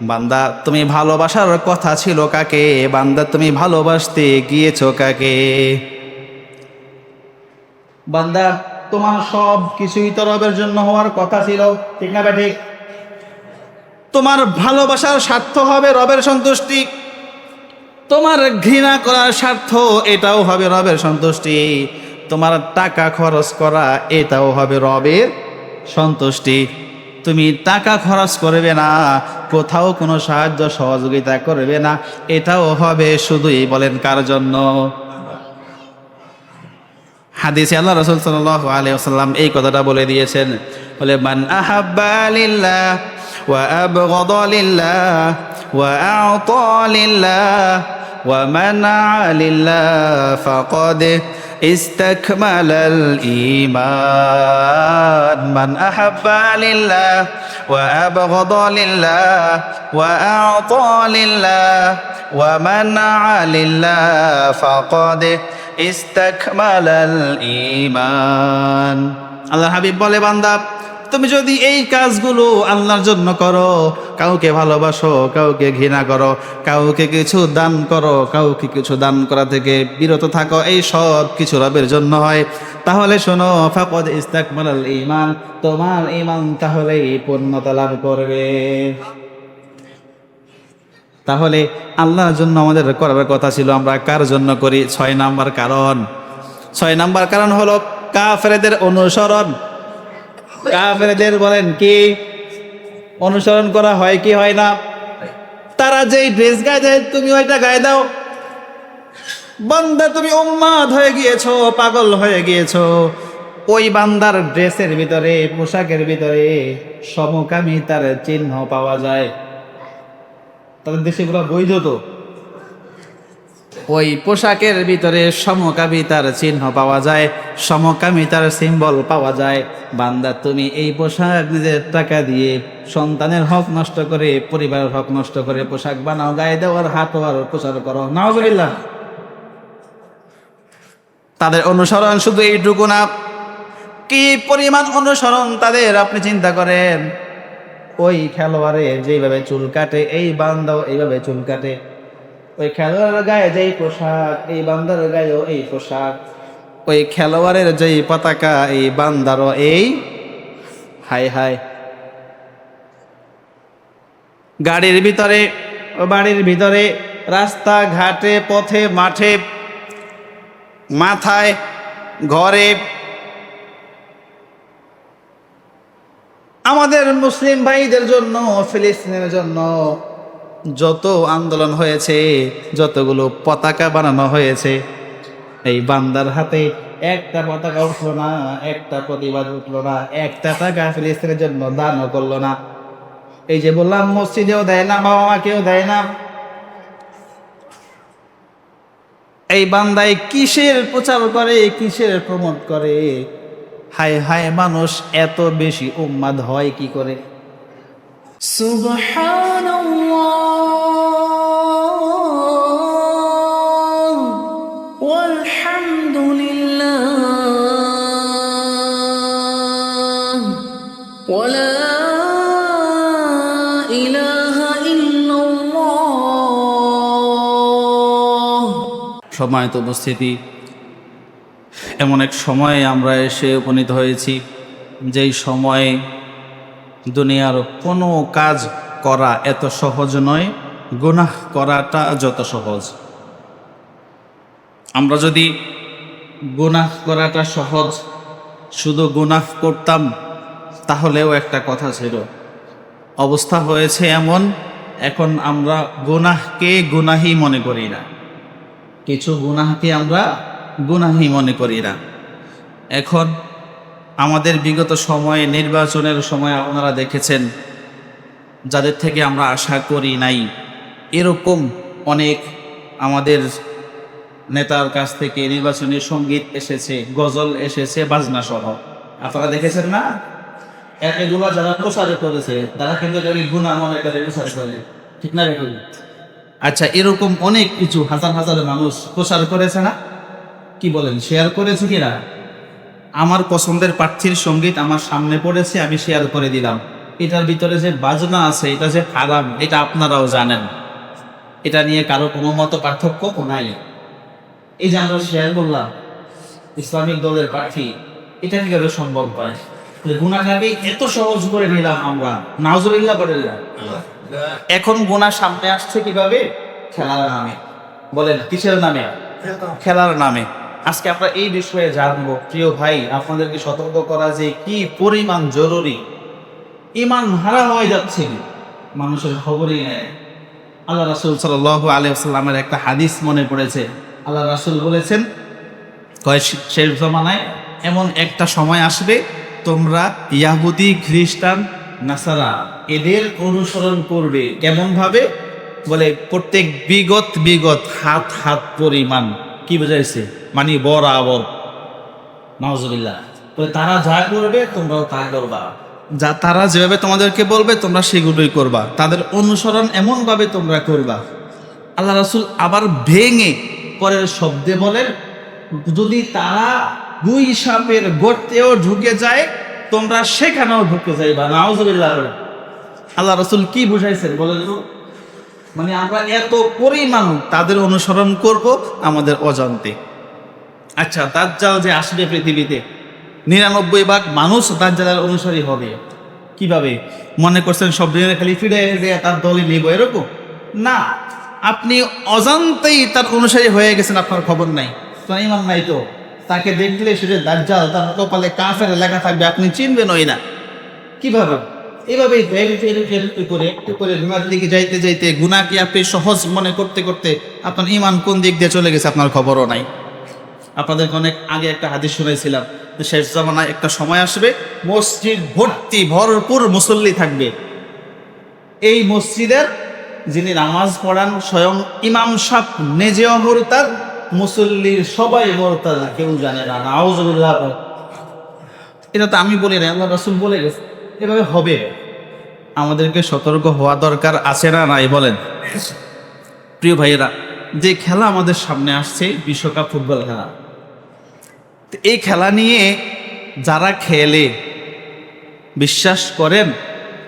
বান্দা তুমি ভালোবাসার কথা ছিল কাকে? বান্দা তুমি ভালোবাসতে গিয়েছো কাকে? বান্দা তোমার সব কিছুই তো রবের জন্য হওয়ার কথা ছিল, ঠিক না ঠিক? তোমার ভালোবাসার স্বার্থ হবে রবের সন্তুষ্টি, তোমার ঘৃণা করার স্বার্থ এটাও হবে রবের সন্তুষ্টি, তোমার টাকা খরচ করা এটাও হবে রবের সন্তুষ্টি। তুমি টাকা খরচ করবে না, কোথাও কোনো সাহায্য সহযোগিতা করবে না, এটাও হবে শুধুই বলেন কার জন্য? হাদিসে আল্লাহ রাসূল সাল্লাল্লাহু আলাইহি ওয়াসাল্লাম এই কথাটা বলে দিয়েছেন, বলে মান আহাব্বা লিল্লাহ ওয়া আবগাদা লিল্লাহ ওয়া আ'তা লিল্লাহ ওয়া মানা লিল্লাহ ফাকাদ ইসতাকমালাল ঈমান। মান আহাব্বা লিল্লাহ ওয়া আবগাদা লিল্লাহ ওয়া আ'তা লিল্লাহ ওয়া মানা লিল্লাহ ফাকাদ ইস্তাকমালাল ঈমান। আল্লাহর হাবিব বলে, বান্দা তুমি যদি এই কাজগুলো আল্লাহর জন্য করো, কাউকে ভালোবাসো, কাউকে ঘৃণা করো, কাউকে কিছু দান করো, কাউকে কিছু দান করা থেকে বিরত থাকো, এই সব কিছু রবের জন্য হয়, তাহলে শোনো ফাকাদ ইস্তাকমালাল ঈমান, তোমার ঈমান তাহলেই পূর্ণতা লাভ করবে। তাহলে আল্লাহর জন্য আমাদের করার কথা ছিল, আমরা কার জন্য করি? 6 নাম্বার কারণ হলো কাফেরদের অনুসরণ। কাফেরদের বলেন কি অনুসরণ করা হয় কি হয় না? তারা যেই ড্রেস গায়ে দেয় তুমি ওইটা গায়ে দাও। বান্দা তুমি উম্মাদ হয়ে গিয়েছো, পাগল হয়ে গিয়েছো। ওই বান্দার ড্রেসের ভিতরে, পোশাকের ভিতরে সমকামিতার চিহ্ন পাওয়া যায়। তাদের দেশে এগুলো বৈধ তো। ওই পোশাকের ভিতরে সমকামিতার চিহ্ন পাওয়া যায়, সমকামিতার সিম্বল পাওয়া যায়। বান্দা তুমি এই পোশাক নিজের টাকা দিয়ে সন্তানের হক নষ্ট করে, পরিবারের হক নষ্ট করে পোশাক বানাও, গায়ে দেওয়ার হাত আর প্রচার করো, নাউজুবিল্লাহ। তাদের অনুসরণ শুধু এইটুকু না, কি পরিমাণ অনুসরণ তাদের আপনি চিন্তা করেন। ওই খেলোয়াড়ে যেইভাবে চুল কাটে, এই বান্দাও এইভাবে চুল কাটে। ওই খেলোয়াড়ের গায়ে যেই পোশাক, এই বান্দার গায়েও এই পোশাক। ওই খেলোয়াড়ের যেই পতাকা, এই বান্দারও এই। হায় হায়, গাড়ির ভিতরে, বাড়ির ভিতরে, রাস্তা ঘাটে, পথে মাঠে, মাথায়, ঘরে, আমাদের মুসলিম ভাইদের জন্য, ফিলিস্তিনের জন্য যত আন্দোলন হয়েছে, যতগুলো পতাকা বানানো হয়েছে, এই বান্দার হাতে একটা পতাকা উঠলো না, একটা প্রতিবাদ উঠলো না, একটা টাকা ফিলিস্তিনের জন্য দানও করলো না। এই যে বললাম, মসজিদেও দেয় না, বাবা মাকেও দেয় না। এই বান্দায় কিসের প্রচার করে, কিসের প্রমোট করে? হায় হায়, মানুষ এত বেশি উম্মাদ হয় কি করে? সুবহানাল্লাহ ওয়ালহামদুলিল্লাহ ওয়ালা ইলাহা ইল্লাল্লাহ। সম্মানিত উপস্থিতি, এমন এক সময়ে আমরা এসে উপনীত হয়েছি, যেই সময়ে দুনিয়ার কোনো কাজ করা এত সহজ নয়, গুনাহ করাটা যত সহজ। আমরা যদি গুনাহ করাটা সহজ, শুধু গুনাহ করতাম, তাহলেও একটা কথা ছিল। অবস্থা হয়েছে এমন, এখন আমরা গুনাহকে গুনাহি মনে করি না, কিছু গুনাহকে আমরা গুনাহি মনে করি না। এখন আমাদের বিগত সময়ে, নির্বাচনের সময় আপনারা দেখেছেন, যাদের থেকে আমরা আশা করি নাই, এরকম অনেক আমাদের নেতার কাছ থেকে নির্বাচনী সঙ্গীত এসেছে, গজল এসেছে, বাজনা সহ। আপনারা দেখেছেন না? এগুলো যারা প্রচার করেছে তারা কিন্তু গুনাহ মনে করে প্রচার করে, ঠিক না? আচ্ছা, এরকম অনেক কিছু হাজার হাজার মানুষ প্রচার করেছে না? কি বলেন, শেয়ার করেছে কিনা? আমার পছন্দের প্রার্থীর সঙ্গীত আমার সামনে পড়েছে, আমি শেয়ার করে দিলাম। এটার ভিতরে যে বাজনা আছে এটা যে হারাম এটা আপনারাও জানেন, এটা নিয়ে কারো কোনো মত পার্থক্য নাই। এই যে আমরা শেয়ার করলাম ইসলামিক দলের প্রার্থী, এটা কিভাবে সম্ভব হয়? গুনাহটাকে এত সহজ করে নিলাম আমরা, নাউজুবিল্লাহ করে দিলাম। এখন গুনাহ সামনে আসছে কিভাবে? খেলার নামে। বলেন কিসের নামে? খেলার নামে। আজকে আমরা এই বিষয়ে জানবো। প্রিয় ভাই, আপনাদেরকে সতর্ক করা যে কি পরিমাণ জরুরি। ঈমান হারা হয়ে যাচ্ছে, মানুষের খবরই নেই। আল্লাহ রাসূল সাল্লাল্লাহু আলাইহি ওয়াসাল্লামের একটা হাদিস মনে পড়েছে। আল্লাহ রাসূল বলেছেন, শেষ জমানায় এমন একটা সময় আসবে, তোমরা ইয়াহুদি, খ্রিস্টান, নাসারা এদের অনুসরণ করবে। কেমন ভাবে? বলে প্রত্যেক বিগত হাত পরিমাণ। কি বোঝাইছে? মানে বরাবর। নাউজুবিল্লাহ। বলে তারা যা করবে তোমরাও তা করবা, যা তারা যেভাবে তোমাদেরকে বলবে তোমরা সেগুলোই করবা, তাদের অনুসরণ এমন ভাবে তোমরা করবা। আল্লাহ রাসূল আবার ভেঙে পরের শব্দে বলেন, যদি তারা দুই সাপের গর্তেও ঢুকে যায় তোমরা সেখানেও ঢুকে যাইবা। নাউজুবিল্লাহ। আল্লাহ রাসূল কি বুঝাইছেন বলেন তো? মানে আমরা এত পরিমাণ তাদের অনুসরণ করব আমাদের অজান্তে। আচ্ছা, দাজ্জাল যে আসবে পৃথিবীতে, ৯৯ ভাগ মানুষ দাজ্জালের অনুসারী হবে। কিভাবে? মনে করছেন সব দিনে খালি ফিরে তার দলে নিব এরকম না, আপনি অজান্তেই তার অনুসারী হয়ে গেছেন, আপনার খবর নাই, তোমার ঈমান নাই তো। তাকে দেখলে সেটা দাজ্জাল, তার কপালে কাফের লেখা থাকবে, আপনি চিনবেন ওই না। কিভাবে? এইভাবেই একটু করে গুনার দিকে যাইতে যাইতে গুনাহকে আপনি সহজ মনে করতে করতে আপনার ঈমান কোন দিক দিয়ে চলে গেছে আপনার খবরও নাই। আপনাদেরকে অনেক আগে একটা হাদিস শুনেছিলাম, শেষ জামানায় একটা সময় আসবে, মসজিদ ভর্তি ভরপুর মুসল্লি থাকবে। এই মসজিদের যিনি নামাজ পড়ান স্বয়ং ইমাম সাহেব নিজেও মুরতাদ, মুসল্লির সবাই মুরতাদ, কেউ জানে না। নাউজুবিল্লাহ। এটা তো আমি বলি না, আল্লাহ রাসূল বলে গেছে এভাবে হবে। আমাদেরকে সতর্ক হওয়া দরকার আছে না নাই বলেন? প্রিয় ভাইয়েরা, যে খেলা আমাদের সামনে আসছে বিশ্বকাপ ফুটবল খেলা, এই খেলা নিয়ে যারা খেলে বিশ্বাস করেন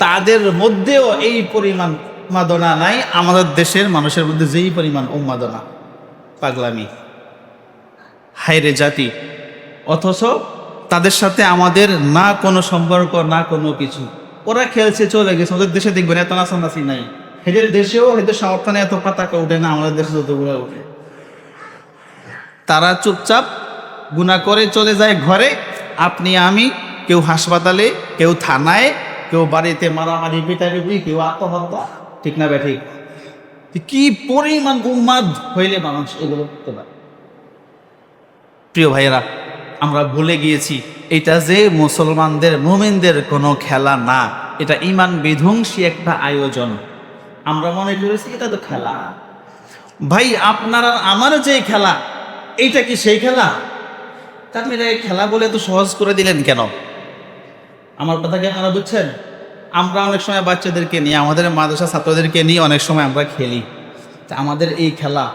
তাদের মধ্যেও এই পরিমাণ উন্মাদনা নাই আমাদের দেশের মানুষের মধ্যে যেই পরিমাণ উন্মাদনা, পাগলামি, হায়রে জাতি। অথচ তাদের সাথে আমাদের না কোনো সম্পর্ক, না কোনো কিছু। ওরা খেলছে চলে গেছে, ওদের দেশে দেখবেন এত নাচানাচি নাই। এদের দেশেও এদের সমর্থনে এত পতাকা ওঠে না, আমাদের দেশে যতগুলো ওঠে। তারা চুপচাপ গুনাহ করে চলে যায় ঘরে, আপনি আমি, কেউ হাসপাতালে, কেউ থানায়, কেউ বাড়িতে মারামারি পিটাপিটি, কেউ আত্মহত্যা। ঠিক না ব্যাঠিক? কি পরিমাণ উন্মাদ হইলে মানুষ এগুলো করতে পারে। প্রিয় ভাইয়েরা, আমরা ভুলে গিয়েছি এটা যে মুসলমানদের, মুমিনদের কোনো খেলা না, এটা ঈমান বিধ্বংসী একটা আয়োজন। আমরা মনে করেছি এটা তো খেলা। ভাই, আপনার আর আমার যে খেলা, এইটা কি সেই খেলা? আপনি এটাকে খেলা বলে তো সহজ করে দিলেন কেন? আমার কথা কি আপনারা বুঝছেন? আমরা অনেক সময় বাচ্চাদেরকে নিয়ে, আমাদের মাদ্রাসা ছাত্রদেরকে নিয়ে অনেক সময় আমরা খেলি। তা আমাদের এই খেলা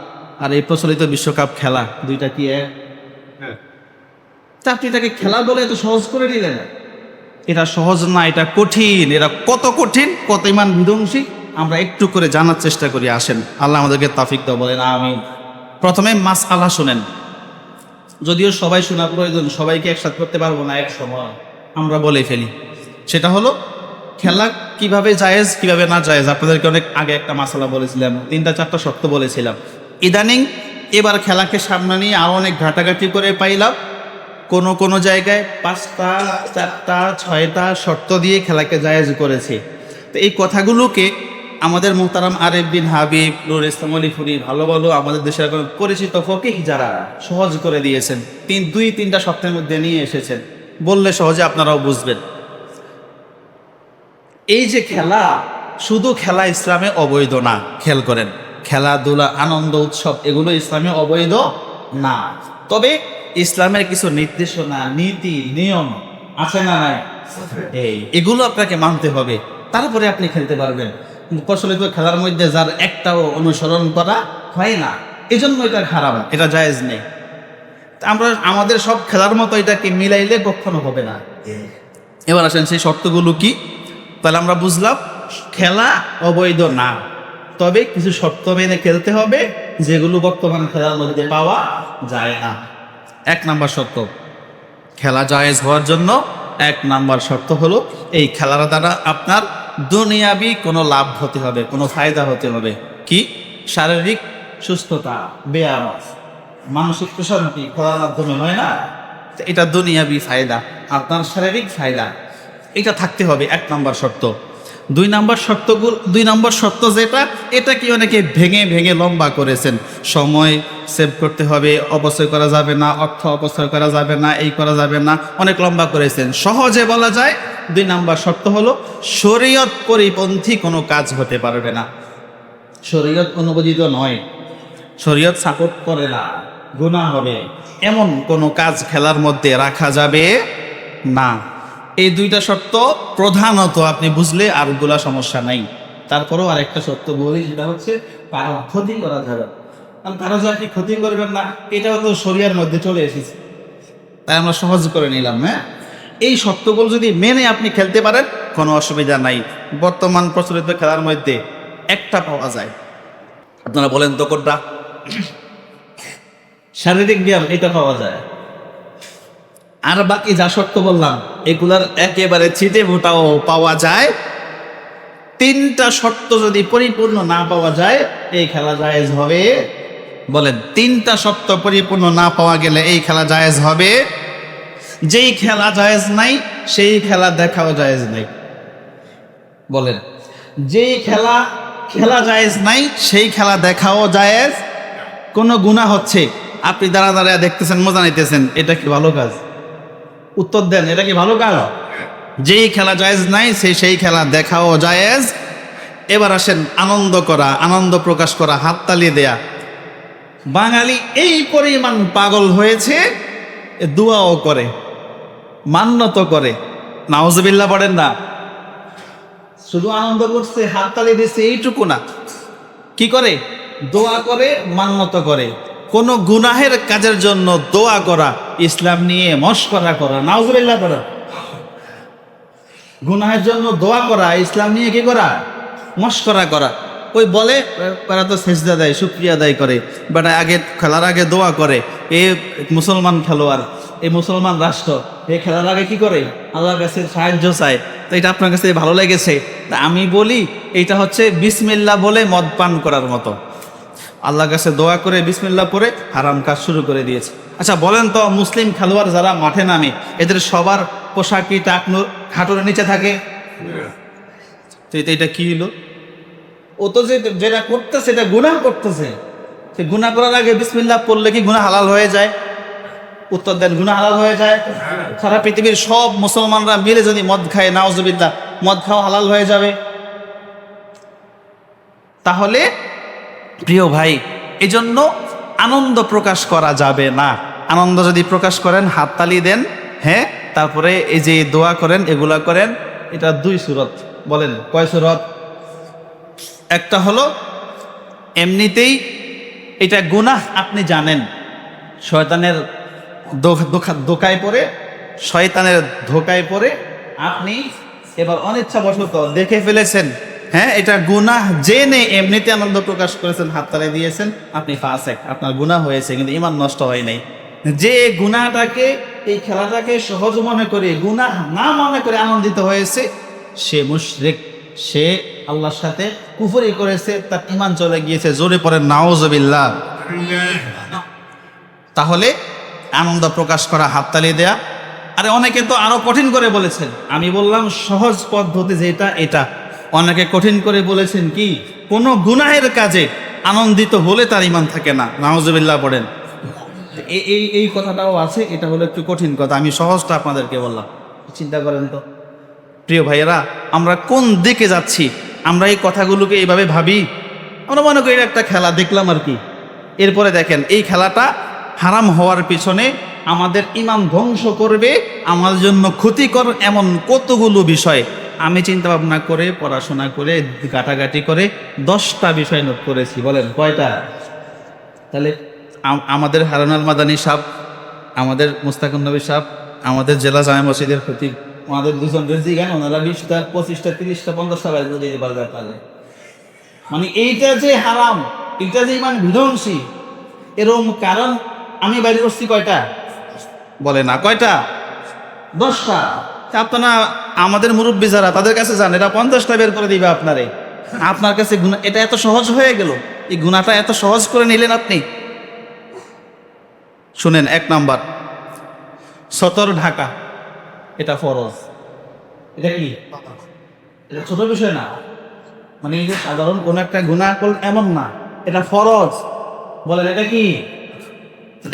আর এই প্রচলিত বিশ্বকাপ খেলা দুইটা কি এক? তা আপনি এটাকে খেলা বলে এত সহজ করে দিলেন? এটা সহজ না, এটা কঠিন। এটা কত কঠিন, কত ঈমান বিধ্বংসী, আমরা একটু করে জানার চেষ্টা করি। আসেন, আল্লাহ আমাদেরকে তৌফিক দাও, বলেন আমিন। প্রথমে মাসআলা শুনেন, যদিও সবাই শোনা প্রয়োজন, সবাইকে একসাথে করতে পারবো না এক সময়, আমরা বলে ফেলি। সেটা হলো খেলা কিভাবে জায়েজ, কিভাবে না জায়েজ। আপনাদেরকে অনেক আগে একটা মাসালা বলেছিলাম, 3-4টা শর্ত বলেছিলাম। ইদানিং এবার খেলাকে সামনে নিয়ে আরও অনেক ঘাটাঘাটি করে পাইলাম কোনো জায়গায় 5টা, 4টা, 6টা শর্ত দিয়ে খেলাকে জায়েজ করেছে। তো এই কথাগুলোকে আমাদের মুহতারাম আরেফ বিন হাবিব, নুর ইসলাম আলিপুরি, ভালো ভালো আমাদের দেশের পরিচিত ফকিহ যারা সহজ করে দিয়েছেন, 2-3টা শর্তের মধ্যে নিয়ে এসেছেন, বললে সহজে আপনারাও বুঝবেন। এই যে খেলা, শুধু খেলা ইসলামে অবৈধ না, খেয়াল করেন, খেলাধুলা, আনন্দ, উৎসব এগুলো ইসলামে অবৈধ না। তবে ইসলামের কিছু নির্দেশনা, নীতি, নিয়ম আছে না নাই? এগুলো আপনাকে মানতে হবে, তারপরে আপনি খেলতে পারবেন। প্রচলিত খেলার মধ্যে যার একটাও অনুসরণ করা হয় না, এজন্য এটা খারাপ, এটা জায়েজ নেই। আমরা আমাদের সব খেলার মতো এটাকে মিলাইলে কখনো হবে না। এবার আসেন সেই শর্তগুলো কি। তাহলে আমরা বুঝলাম খেলা অবৈধ না, তবে কিছু শর্ত মেনে খেলতে হবে যেগুলো বর্তমান খেলার মধ্যে পাওয়া যায় না। 1 নাম্বার শর্ত, খেলা জায়েজ হওয়ার জন্য 1 নাম্বার শর্ত হলো এই খেলার দ্বারা আপনার দুনিয়াবি কোনো লাভ হতে হবে, কোনো ফায়দা হতে হবে। কি? শারীরিক সুস্থতা, ব্যায়াম, মানসিক প্রশান্তি খেলার মাধ্যমে হয় না, এটা দুনিয়াবি ফায়দা, আপনার শারীরিক ফায়দা, এটা থাকতে হবে 1 নাম্বার শর্ত। 2 নাম্বার শর্ত যেটা, এটা কি অনেকে ভেঙে ভেঙে লম্বা করেছেন। সময় সেভ করতে হবে, অপচয় করা যাবে না, অর্থ অপচয় করা যাবে না, এই করা যাবে না, অনেক লম্বা করেছেন। সহজে বলা যায় 2 নাম্বার শর্ত হলো শরীয়ত পরিপন্থী কোনো কাজ হতে পারবে না, শরীয়ত অনুমোদিত নয়, শরীয়ত সাপোর্ট করে না, গুনাহ হবে, এমন কোনো কাজ খেলার মধ্যে রাখা যাবে না। এই 2টা শর্ত প্রধানত আপনি বুঝলে আরগুলা সমস্যা নাই। তারপরেও আরেকটা শর্ত বলি, সেটা হচ্ছে কারো ক্ষতি করা যাবে, কারণ কারো যে আপনি ক্ষতি করবেন না, এটাও তো শরীয়তের মধ্যে চলে এসেছে, তাই আমরা সহজ করে নিলাম। হ্যাঁ, এই শর্তগুলো যদি মেনে আপনি খেলতে পারেন কোনো অসুবিধা নাই। বর্তমান প্রচলিত খেলার মধ্যে একটা পাওয়া যায়, আপনারা বলেন তো কোনটা? শারীরিক ব্যায়াম, এটা পাওয়া যায়। আর বাকি যা শর্ত বললাম এগুলার একেবারে ছিটে মোটাও পাওয়া যায়। 3টা শর্ত যদি পরিপূর্ণ না পাওয়া যায় এই খেলা জায়েজ হবে? বলেন, 3টা শর্ত পরিপূর্ণ না পাওয়া গেলে এই খেলা জায়েজ হবে? যেই খেলা জায়েজ নাই সেই খেলা দেখাও জায়েজ নাই। বলেন, যেই খেলা জায়েজ নাই সেই খেলা দেখাও জায়েজ। কোনো গুনাহ হচ্ছে, আপনি দাঁড়া দাঁড়ায় দেখতেছেন, মজা নিতেছেন, এটা কি ভালো কাজ? উত্তর দেন, এটা কি ভালো কাজ? যেই খেলা জায়েজ নাই সেই খেলা দেখাও জায়েজ। এবার আসেন আনন্দ করা, আনন্দ প্রকাশ করা, হাততালি দেয়া। বাঙালি এই পরিমাণ পাগল হয়েছে, দোয়াও করে, মান্যত করে, নাউজুবিল্লাহ পড়েন না। শুধু আনন্দ করছে, হাততালি দিচ্ছে এইটুকু না, কি করে? দোয়া করে, মান্যত করে। কোন গুনাহের কাজের জন্য দোয়া করা, ইসলাম নিয়ে মশকরা করা, নাউজুবিল্লাহ করা। গুনাহের জন্য দোয়া করা, ইসলাম নিয়ে কি করা? মশকরা করা। ওই বলে ওরা তো সেজদা দেয়, শুকরিয়া আদায় করে, বাট আগে খেলার আগে দোয়া করে। এ মুসলমান খেলোয়াড়, এই মুসলমান রাষ্ট্র, এই খেলার আগে কি করে? আল্লাহর কাছে সাহায্য চায়। তো এটা আপনার কাছে ভালো লেগেছে, তা আমি বলি এটা হচ্ছে বিসমিল্লাহ বলে মদ পান করার মতো। আল্লাহর কাছে দোয়া করে বিসমিল্লাহ পরে হারাম কাজ শুরু করে দিয়েছে। আচ্ছা বলেন তো, মুসলিম খেলোয়াড় যারা মাঠে নামে এদের সবার পোশাকি টাকনুর হাঁটুর নিচে থাকে, তো এটা কি হলো? ও তো যেটা করতেছে এটা গুনাহ করতেছে। সে গুনাহ করার আগে বিসমিল্লাহ পড়লে কি গুনাহ হালাল হয়ে যায়? উত্তর দেন, গুনাহ হালাল হয়ে যায়? সারা পৃথিবীর সব মুসলমানরা মিলে যদি মদ খায়, নাউজুবিল্লাহ, মদ খাওয়া হালাল হয়ে যাবে? তাহলে প্রিয় ভাই, এজন্য আনন্দ প্রকাশ করা যাবে না। আনন্দ যদি প্রকাশ করেন হাততালি দেন, হ্যাঁ, তারপরে এই যে দোয়া করেন, এগুলা করেন, এটা 2 সুরত। বলেন কয় সুরত? একটা হলো এমনিতেই এটা গুনাহ, আপনি জানেন, শয়তানের ধোকায় পড়ে, শয়তানের ধোকায় পড়ে আপনি এবার অনিচ্ছাবশত দেখে ফেলেছেন, হ্যাঁ, এটা গুনাহ, জেনে এমনিতে আনন্দ প্রকাশ করেছেন, হাততালি দিয়েছেন, আপনি ফাসেক, আপনার গুনাহ হয়েছে, কিন্তু ঈমান নষ্ট হয় নাই। যে গুনাহটাকে, এই খেলাটাকে সহজ মনে করে, গুনাহ না মনে করে আনন্দিত হয়েছে, সে মুশরিক, সে আল্লাহর সাথে কুফরি করেছে, তার ঈমান চলে গিয়েছে। জোরে পড়েন নাউজুবিল্লাহ। তাহলে আনন্দ প্রকাশ করা, হাততালি দেয়া। আরে অনেকে তো আরো কঠিন করে বলেছেন, আমি বললাম সহজ পদ্ধতি যেটা এটা। অনেকে কঠিন করে বলেছেন কি, কোনো গুনাহের কাজে আনন্দিত হলে তার ঈমান থাকে না, নাউজুবিল্লাহ পড়েন। এই কথাটাও আছে, এটা হলো একটু কঠিন কথা, আমি সহজটা আপনাদেরকে বললাম। চিন্তা করেন তো প্রিয় ভাইয়েরা, আমরা কোন দিকে যাচ্ছি? আমরা এই কথাগুলোকে এইভাবে ভাবি, আমরা মনে করি একটা খেলা দেখলাম আর কি। এরপরে দেখেন এই খেলাটা হারাম হওয়ার পিছনে আমাদের ঈমান ধ্বংস করবে, আমাদের জন্য ক্ষতিকর এমন কতগুলো বিষয় আমি চিন্তা ভাবনা করে, পড়াশোনা করে, ঘাটাঘাটি করে 10টা বিষয় নোট করেছি। বলেন কয়টা? তাহলে আমাদের হারুন আল মাদানী সাহেব, আমাদের মুস্তাকুন নবী সাহেব, আমাদের জেলা জামে মসজিদের খতিব ওনাদের দুজন রেজি জ্ঞান, ওনারা 20টা 25টা 30টা 50টা বাইরে দিতে পারবে আপনাদের। মানে এইটা যে হারাম, এটা যে মানে বিধ্বংসী, এরকম কারণ আমি বাইরে করছি কয়টা বলে না, কয়টা? 10টা। আপনারা আমাদের মুরব্বী যারা, তাদের কাছে যান, এটা 50টা বের করে দিবে আপনারে। আপনার কাছে গুনাহ এটা এত সহজ হয়ে গেল, এই গুনাহটা এত সহজ করে নিলেন আপনি। শুনেন, 1 নাম্বার, সতর ঢাকা, এটা ফরজ। এটা কি? এটা ছোট বিষয় না, মানে এই যে সাধারণ কোন একটা গুনাহ করল এমন না, এটা ফরজ। বলেন এটা কি?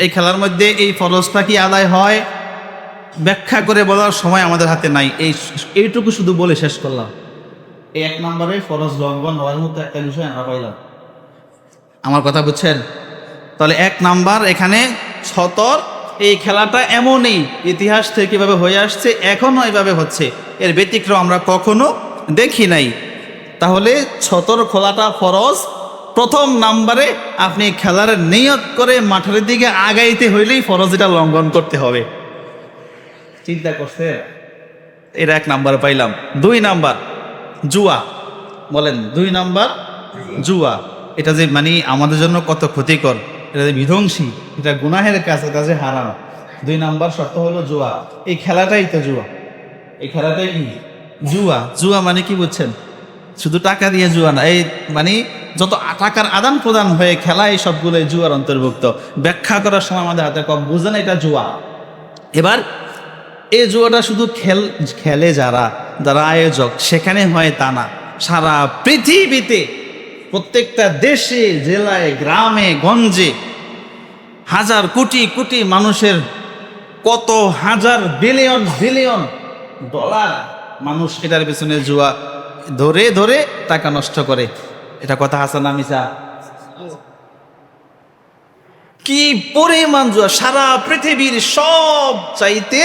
এই খেলার মধ্যে এই ফরজটা কি আদায় হয় ব্যাখ্যা করে বলার সময় আমাদের হাতে নাই, এইটুকু শুধু বলে শেষ করলাম। এই 1 নম্বরে ফরজ লঙ্ঘন হওয়ার মতো একটা বিষয় আমরা পাইলাম। আমার কথা বুঝছেন? তাহলে 1 নাম্বার এখানে সতর। এই খেলাটা এমনই ইতিহাস থেকে কিভাবে হয়ে আসছে, এখনও এইভাবে হচ্ছে, এর ব্যতিক্রম আমরা কখনো দেখি নাই। তাহলে ছতর খোলাটা ফরজ। প্রথম নাম্বারে আপনি খেলার নিয়ত করে মাঠের দিকে আগাইতে হইলেই ফরজ, এটা লঙ্ঘন করতে হবে। চিন্তা করছে? এটা 1 নাম্বার পাইলাম। 2 নাম্বার জুয়া। বলেন 2 নাম্বার জুয়া। এটা যে মানে আমাদের জন্য কত ক্ষতিকর, এটা যে বিধ্বংসী, এটা গুনাহের কাজ, এটা যে হারাম। 2 নাম্বার শর্ত হলো জুয়া। এই খেলাটাই তো জুয়া, এই খেলাটাই কি জুয়া। জুয়া মানে কি বুঝছেন? শুধু টাকা দিয়ে জুয়া না, এই মানে যত টাকার আদান প্রদান হয়ে খেলা, এই সবগুলো জুয়ার অন্তর্ভুক্ত। ব্যাখ্যা করার সময় আমাদের হাতে কম, বুঝেন এটা জুয়া। এবার এই জুয়াটা শুধু খেলে যারা যারা আয়োজক, সেখানে হয় তা না, সারা পৃথিবীতে প্রত্যেকটা দেশে, জেলায়, গ্রামে, গঞ্জে হাজার কোটি কোটি মানুষের, কত হাজার বিলিয়ন বিলিয়ন ডলার মানুষ এটার পেছনে জুয়া ধরে ধরে টাকা নষ্ট করে। এটা কথা হাসান না মিছা? কি পরিমাণ জুয়া! সারা পৃথিবীর সব চাইতে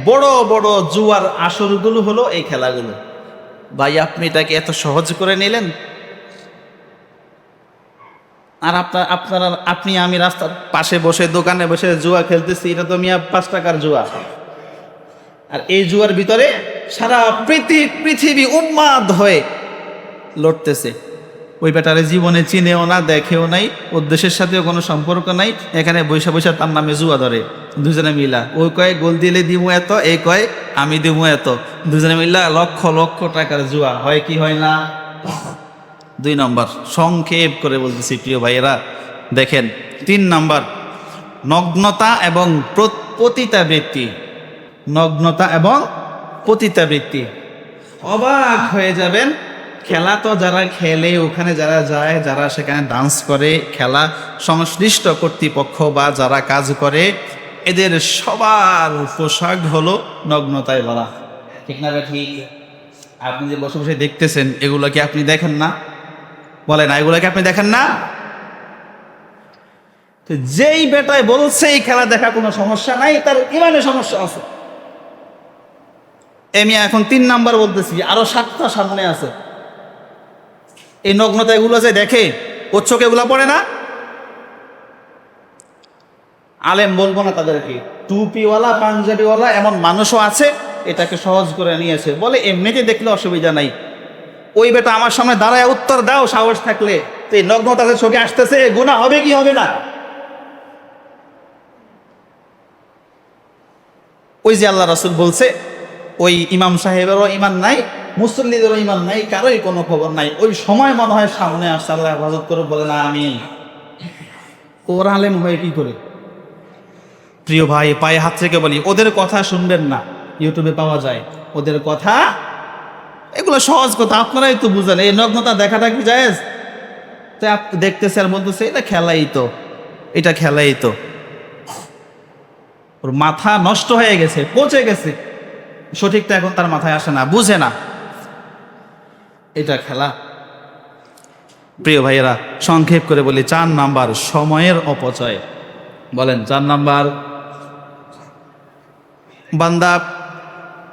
বড় বড় জুয়ার আসরগুলো হলো এই খেলাগুলো। ভাই, আপনি এটাকে এত সহজ করে নিলেন। আর আপনি আমি রাস্তার পাশে বসে, দোকানে বসে জুয়া খেলতেছি, এটা তো মিয়া 5 টাকার জুয়া। আর এই জুয়ার ভিতরে সারা পৃথিবী উন্মাদ হয়ে লড়তেছে। ওই বেটারে জীবনে চিনেও না, দেখেও নাই, ওর দেশের সাথেও কোনো সম্পর্ক নাই, এখানে বৈশা বৈশা তার নামে জুয়া ধরে দুজনে মিলা। ওই কয় গোল দিলে দিমু এত, এই কয় আমি দিমু এত, দুজনে মিলা লক্ষ লক্ষ টাকার জুয়া। হয় কি হয় না? 2 নম্বর, সংক্ষেপ করে বলতেছি প্রিয় ভাইয়েরা, দেখেন। 3 নম্বর, নগ্নতা এবং পতিতাবৃত্তি। নগ্নতা এবং পতিতাবৃত্তি। অবাক হয়ে যাবেন, খেলা তো যারা খেলে, ওখানে যারা যায়, যারা সেখানে ডান্স করে, খেলা সংশ্লিষ্ট কর্তৃপক্ষ বা যারা কাজ করে, এদের সবার পোশাক হলো নগ্নতায় ভরা। ঠিক না? ঠিক। আপনি যে বসে বসে দেখতেছেন, এগুলো কি আপনি দেখেন না? বলে না, এগুলো কি আপনি দেখেন না? তো যেই বেটায় বলছে এই খেলা দেখা কোনো সমস্যা নাই, তার ইমানে সমস্যা আছে। আমি এখন 3 নাম্বার বলতেছি, আরো 7টা সামনে আছে। এই নগ্নতা এগুলো যে দেখে, ওর চোখে এগুলো পড়ে না? আলেম বলবো না তাদেরকে, টুপিওয়ালা পাঞ্জাবিওয়ালা এমন মানুষও আছে, এটাকে সহজ করে নিয়েছে, বলে এমনিতে দেখলে অসুবিধা নাই। ওই বেটা আমার সামনে দাঁড়ায় উত্তর দাও সাহস থাকলে, তো এই নগ্নতা যে চোখে আসতেছে, গুনাহ হবে কি হবে না? ওই যে আল্লাহ রাসূল বলছে, ওই ইমাম সাহেবেরও ইমান নাই, মুসল্লিদেরও ইমান নাই, কারোই কোনো খবর নাই। ওই সময় মনে হয় সামনে আসছে, আল্লাহ হেফাজত করে, বলে না আমি। ওর আলেম হয়ে কি করে? প্রিয় ভাই, পায়ে হাত থেকে বলি, ওদের কথা শুনবেন না, ইউটিউবে পাওয়া যায় ওদের কথা। এগুলো সহজ কথা, আপনারাই তো বুঝেন। এই নগ্নতা দেখাটা কি জায়েজ? তো আপনি দেখতেছে আর বলতেছে এটা খেলাই তো, এটা খেলাই তো। ওর মাথা নষ্ট হয়ে গেছে, পচে গেছে, সঠিকটা এখন তার মাথায় আসে না, বুঝে না এটা খেলা। প্রিয় ভাইয়েরা, সংক্ষেপ করে বলি, 4 নাম্বার, সময়ের অপচয়। বলেন 4 নাম্বার। বান্দা,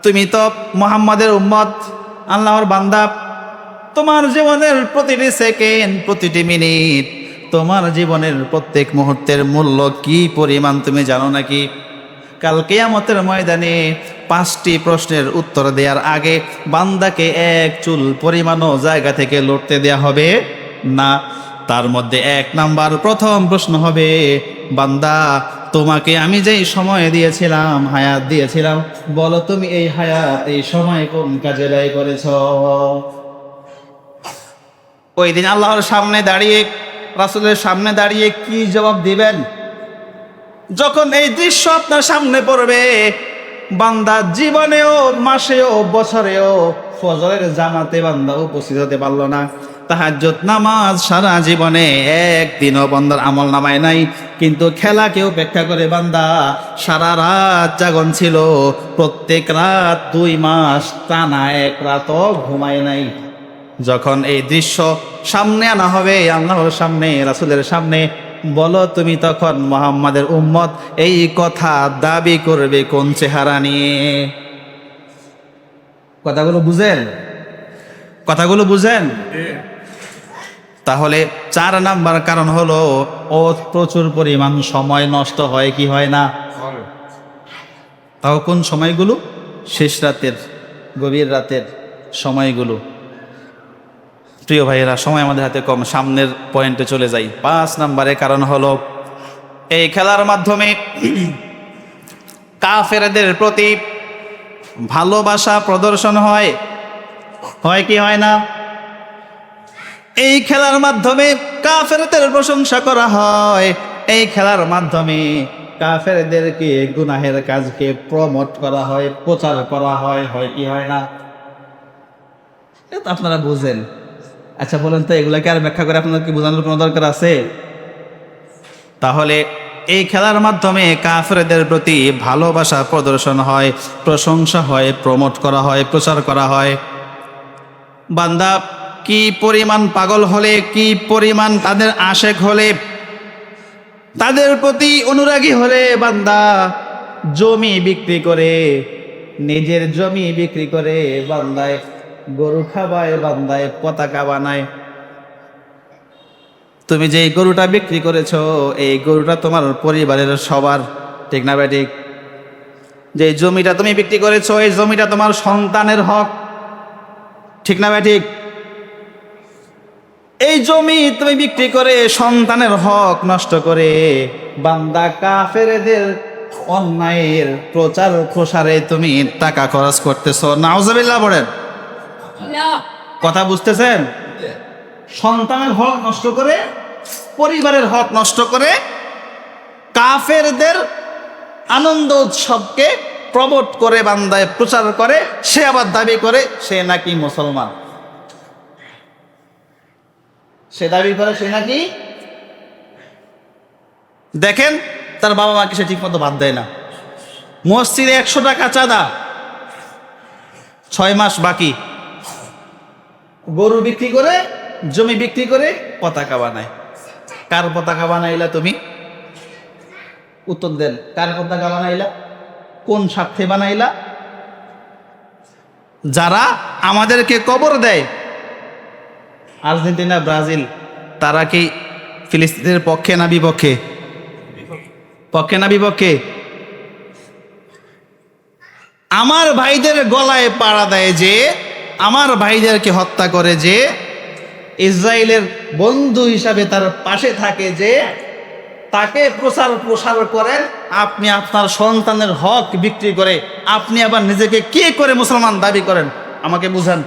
তুমি তো মুহাম্মাদের উম্মত, আল্লাহর বান্দা। তোমার জীবনের প্রতিটি সেকেন্ড, প্রতিটি মিনিট, তোমার জীবনের প্রত্যেক মুহূর্তের মূল্য কি পরিমাণ তুমি জানো নাকি? কাল কিয়ামতের ময়দানে 5টি প্রশ্নের উত্তর দেওয়ার আগে বান্দাকে এক চুল পরিমাণও জায়গা থেকে লড়তে দেয়া হবে না। তার মধ্যে 1 নাম্বার প্রথম প্রশ্ন হবে, বান্দা তোমাকে আমি যেই সময় দিয়েছিলাম, হায়াত দিয়েছিলাম, বলো তুমি এই হায়াত, এই সময় কোন কাজে ব্যয় করেছ? ওই দিন আল্লাহর সামনে দাঁড়িয়ে, রাসূলের সামনে দাঁড়িয়ে কি জবাব দিবেন? যখন এই দৃশ্য আপনার সামনে পড়বে, বান্দা জীবনেও, মাসেও, বছরেও ফজরের জামাতে বান্দা উপস্থিত হতে পারলো না, তাহাজ্জুদ নামাজ সারা জীবনে একদিনও বান্দার আমল নামায় নাই, কিন্তু খেলাকে উপেক্ষা করে বান্দা সারা রাত জাগন ছিল, প্রত্যেক রাত 2 মাস টানা 1 রাতও ঘুমায় নাই। যখন এই দৃশ্য সামনে আনা হবে, আল্লাহর সামনে, রাসূলের সামনে, বলো তুমি তখন মুহাম্মাদের উম্মত এই কথা দাবি করবে কোন চেহারা নিয়ে? কথাগুলো বুঝেন? কথাগুলো বুঝেন? তাহলে 4 নাম্বার কারণ হলো, ও প্রচুর পরিমাণ সময় নষ্ট হয় কি হয় না? তাও কোন সময়গুলো? শেষ রাতের, গভীর রাতের সময়গুলো। প্রিয় ভাইয়েরা, সময় আমাদের হাতে কম, সামনের পয়েন্টে চলে যাই। 5 নাম্বারে কারণ হলো, এই খেলার মাধ্যমে কাফেরদের প্রতি ভালোবাসা প্রদর্শন হয়, হয় কি হয় না? এই খেলার মাধ্যমে কাফেরদের প্রশংসা করা হয়, এই খেলার মাধ্যমে কাফেরদেরকে, গুনাহের কাজকে প্রমোট করা হয়, প্রচার করা হয়, হয় কি হয় না? এটা তো আপনারা বুঝেন। আচ্ছা বলেন তো, এগুলাকে আর ব্যাখ্যা করে আপনাদের কি বোঝানোর কোনো দরকার আছে? তাহলে এই খেলার মাধ্যমে কাফেরদের প্রতি ভালোবাসা প্রদর্শন হয়, প্রশংসা হয়, প্রমোট করা হয়, প্রচার করা হয়। বান্দা কি পরিমাণ পাগল হলে, কি পরিমাণ তাদের আশেক হলে, তাদের প্রতি অনুরাগী হলে বান্দা জমি বিক্রি করে, নিজের জমি বিক্রি করে বান্দায় গরু খাবায়, বান্দায় পতাকা বানায়। তুমি যে গরুটা বিক্রি করেছো, এই গরুটা তোমার পরিবারের সবার, ঠিক না ভাই? ঠিক। যে জমিটা তুমি বিক্রি করেছো, এই জমিটা তোমার সন্তানের হক, ঠিক না ভাই? ঠিক। এই জমি তুমি বিক্রি করে সন্তানের হক নষ্ট করে বান্দা কাফেরদের অন্যায়ের প্রচার প্রসারে তুমি টাকা খরচ করতেছো। নাউজুবিল্লাহ বলেন। কথা বুঝতেছেন? সন্তানের হক নষ্ট করে, পরিবারের হক নষ্ট করে, কাফেরদের আনন্দ উৎসবকে প্রমোট করে বান্দায় প্রচার করে, সে আবার দাবি করে সে নাকি মুসলমান। সে দাবি করে সে নাকি, দেখেন তার বাবা মাকে সে ঠিক মতো ভাত দেয় না, মসজিদে 100 টাকা চাঁদা, 6 মাস বাকি, গরু বিক্রি করে, জমি বিক্রি করে পতাকা বানায়। কার পতাকা বানাইলা তুমি? উত্তর দেন। কার পতাকা বানাইলা? কোন স্বার্থে বানাইলা? যারা আমাদেরকে কবর দেয়, আর্জেন্টিনা, ব্রাজিল, তারা কি ফিলিস্তিনের পক্ষে না বিপক্ষে? পক্ষে না বিপক্ষে? আমার ভাইদের গলায় পাড়া দেয় যে, আমার ভাইদেরকে হত্যা করে যে, ইসরায়েলের বন্ধু হিসাবে তার পাশে থাকে যে, তাকে প্রসার করেন আপনি, আপনার সন্তানের হক বিক্রি করে আপনি আবার নিজেকে কে করে মুসলমান দাবি করেন? আমাকে বুঝান।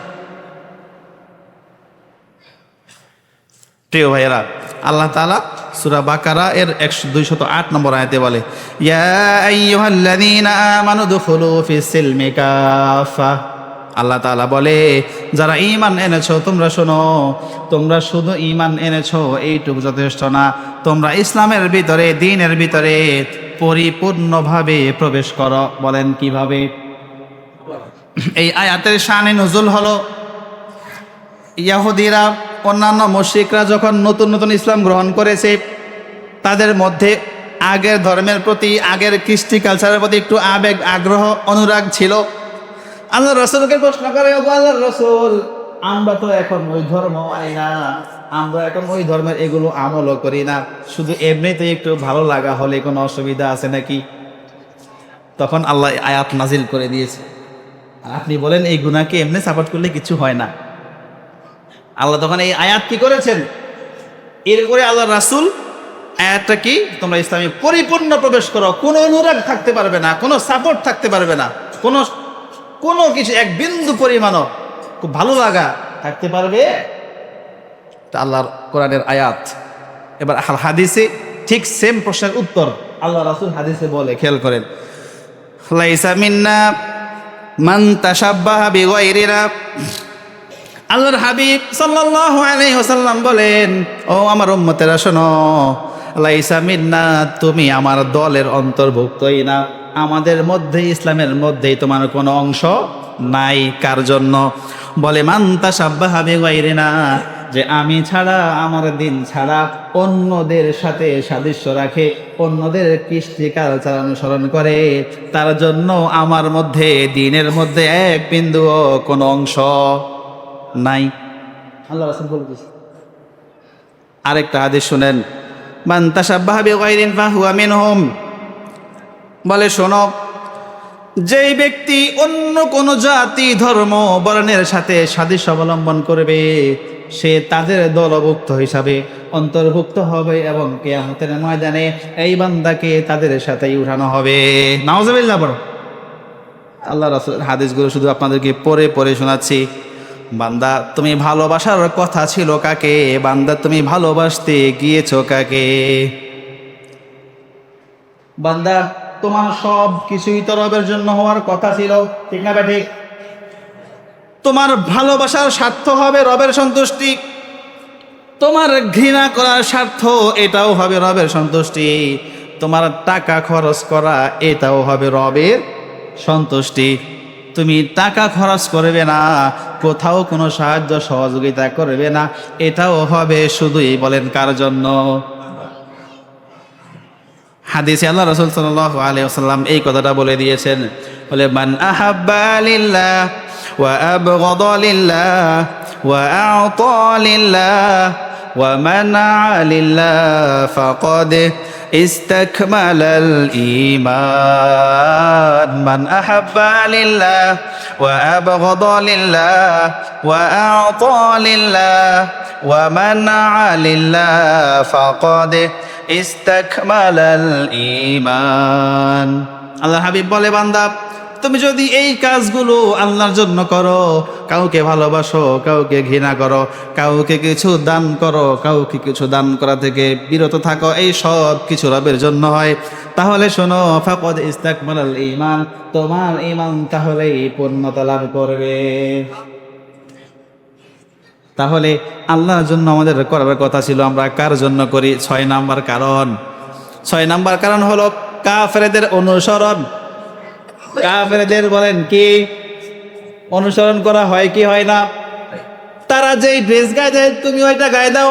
প্রিয় ভাইয়েরা, আল্লাহ তাআলা সূরা বাকারা এর 208 নম্বর আয়াতে বলে, ইয়া আইয়ুহাল্লাযীনা আমানু দুখুলু ফিস সিলমি কাফা। আল্লাহ তাআলা বলে, যারা ঈমান এনেছো তোমরা শোনো, তোমরা শুধু ঈমান এনেছো এইটুকু যথেষ্ট না, তোমরা ইসলামের ভিতরে, দ্বীনের ভিতরে পরিপূর্ণভাবে প্রবেশ করো। বলেন কিভাবে? এই আয়াতের শানে নুজুল হলো, ইহুদিরা, অন্যান্য মুশরিকরা যখন নতুন নতুন ইসলাম গ্রহণ করেছে, তাদের মধ্যে আগের ধর্মের প্রতি, আগের কৃষ্টি কালচারের প্রতি একটু আবেগ, আগ্রহ, অনুরাগ ছিল। আল্লাহ রাসূলকে প্রশ্ন করে, ও আল্লাহর রাসূল, আমরা তো এখন ওই ধর্ম মানি না, আমরা এখন ওই ধর্মের এগুলো আমলও করি না, শুধু এমনিতেই একটু ভালো লাগা হলে কোনো অসুবিধা আছে নাকি? তখন আল্লাহ আয়াত নাজিল করে দিয়েছে। আর আপনি বলেন এই গুনাহকে এমনি সাপোর্ট করলে কিছু হয় না। আল্লাহ তখন এই আয়াত কি করেছেন, এরপরে আল্লাহ রাসূল আয়াতটা কি, তোমরা ইসলামে পরিপূর্ণ প্রবেশ করো, কোনো অনুরাগ থাকতে পারবে না, কোনো সাপোর্ট থাকতে পারবে না, কোনো কোনো কিছু এক বিন্দু পরিমাণও খুব ভালো লাগা থাকতে পারবে। এটা আল্লাহর কোরআনের আয়াত। এবার হাদিসে ঠিক সেম প্রশ্নের উত্তর আল্লাহ রাসূল হাদিসে বলে, খেয়াল করেন, লাইসা মিন্না মান তাশাব্বাহা বিগাইরিনা। আল্লাহর হাবিব সাল্লাল্লাহু আলাইহি ওয়াসাল্লাম বলেন, ও আমার উম্মতেরা শোনো, লাইসা মিন্না, তুমি আমার দলের অন্তর্ভুক্তই না, আমাদের মধ্যে ইসলামের মধ্যেই তোমার কোনো অংশ নাই। কার জন্য? বলে মান তাশাব্বাহা বিগাইরিনা, যে আমি ছাড়া, আমার দিন ছাড়া অন্যদের সাথে সাদৃশ্য রাখে, অন্যদের কৃষ্টি কালচার অনুসরণ করে, তার জন্য আমার মধ্যে, দিনের মধ্যে এক বিন্দুও কোনো অংশ নাই। আল্লাহ রাসূল বলেছেন। আরেকটা হাদিস শুনেন, মান তাশাব্বাহা বিগাইরিন ফাহুয়া মিনহুম। বলে শোনো, যেই ব্যক্তি অন্য কোন জাতি, ধর্ম, বর্ণের সাথে সাদৃশ্য অবলম্বন করবে, সে তাদের দলভুক্ত হিসাবে অন্তর্ভুক্ত হবে এবং কিয়ামতের ময়দানে এই বান্দাকে তাদের সাথেই উঠানো হবে। নাউজুবিল্লাহ বলো। আল্লাহ রাসূলের হাদিসগুলো শুধু আপনাদেরকে পড়ে পড়ে শোনাচ্ছি। বান্দা, তুমি ভালোবাসার কথা ছিল কাকে? বান্দা, তুমি ভালোবাসতে গিয়েছো কাকে? বান্দা, তোমার সব কিছুই তো রবের জন্য হওয়ার কথা ছিল, ঠিক না ঠিক? তোমার ভালোবাসার স্বার্থ হবে রবের সন্তুষ্টি, তোমার ঘৃণা করার স্বার্থ এটাও হবে রবের সন্তুষ্টি, তোমার টাকা খরচ করা এটাও হবে রবের সন্তুষ্টি। তুমি টাকা খরচ করবে না, কোথাও কোনো সাহায্য সহযোগিতা করবে না, এটাও হবে শুধুই, বলেন কার জন্য? হাদিসে আল্লাহ রাসূল সাল্লাল্লাহু আলাইহি ওয়াসাল্লাম এই কথাটা বলে দিয়েছেন। বলে মান আহাব্বা লিল্লাহ ওয়া আবগাদা লিল্লাহ ওয়া আ'তা লিল্লাহ ওয়া মানআ লিল্লাহ ফাকাদ ইসতাকমালাল ঈমান। মান আহাব্বা লিল্লাহ ওয়া আবগাদা লিল্লাহ ওয়া আ'তা লিল্লাহ ওয়া মানআ লিল্লাহ ফাকাদ ইস্তাকমালাল ঈমান। আল্লাহ হাবিব বলে, বান্দা, তুমি যদি এই কাজগুলো আল্লাহর জন্য করো, কাউকে ভালোবাসো, কাউকে ঘৃণা করো, কাউকে কিছু দান করো, কাউকে কিছু দান করা থেকে বিরত থাকো, এই সব কিছু রবের জন্য হয়, তাহলে শোনো, ফাকাদ ইস্তাকমালাল ঈমান, তোমার ঈমান তাহলেই পূর্ণতা লাভ করবে। তাহলে আল্লাহর জন্য আমাদের করার কথা ছিল, আমরা কার জন্য করি? 6 নাম্বার কারণ হলো কাফেরদের অনুসরণ। কাফেরদের বলেন কি অনুসরণ করা হয় কি হয় না? তারা যেই ড্রেস গায়ে দেয় তুমি ওইটা গায়ে দাও।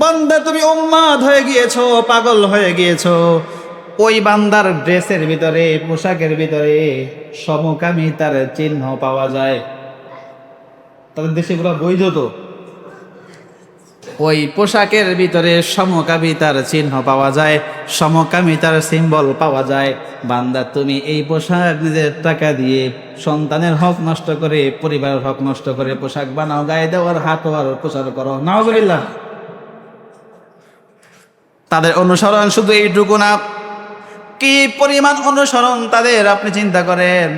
বান্দা, তুমি উম্মাদ হয়ে গিয়েছো, পাগল হয়ে গিয়েছো। ওই বান্দার ড্রেসের ভিতরে, পোশাকের ভিতরে সমকামিতার চিহ্ন পাওয়া যায়। তাদের দেশে এগুলো বৈধ তো। ওই পোশাকের ভিতরে সমকামিতার চিহ্ন পাওয়া যায়, সমকামিতার সিম্বল পাওয়া যায়। বান্দা, তুমি এই পোশাক নিজের টাকা দিয়ে সন্তানের হক নষ্ট করে, পরিবারের হক নষ্ট করে পোশাক বানাও, গায়ে দেওয়ার হাত আর প্রচার করো। নাউজুবিল্লাহ। তাদের অনুসরণ শুধু এইটুকু না, কি পরিমাণ অনুসরণ তাদের আপনি চিন্তা করেন।